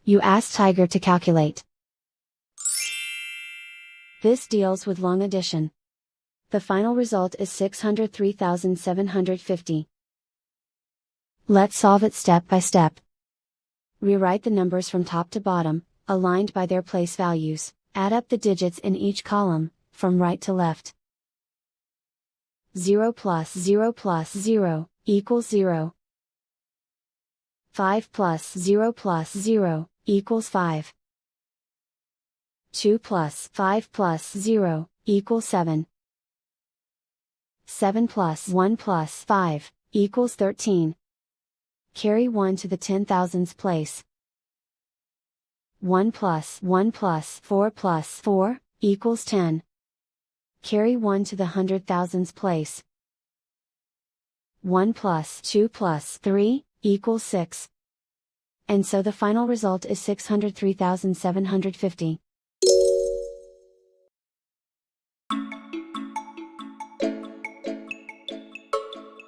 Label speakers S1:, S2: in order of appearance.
S1: You ask Tiger to calculate. This deals with long addition. The final result is 603,750. Let's solve it step by step. Rewrite the numbers from top to bottom, aligned by their place values. Add up the digits in each column, from right to left. 0 plus 0 plus 0, equals 0. 5 plus 0 plus 0, equals 5. 2 plus 5 plus 0, equals 7. 7 plus 1 plus 5, equals 13. Carry 1 to the 10,000th place. 1 plus 1 plus 4 plus 4, equals 10. Carry 1 to the 100,000th place. 1 plus 2 plus 3, equals 6. And so the final result is 603,750.